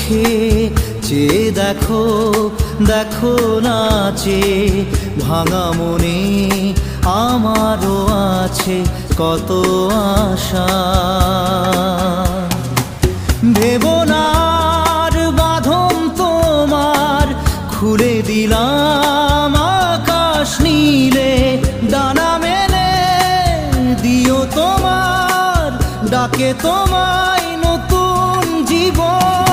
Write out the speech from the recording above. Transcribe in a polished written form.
চোখে চেয়ে দেখো, দেখো নাচে ভাঙা মনে আমারও আছে কত আশা। ভেবো না আর বাঁধন তোমার, খুলে দিলাম আকাশ নীলে, ডানা মেলে দিও তোমার ডাকে তোমায় নতুন জীবন।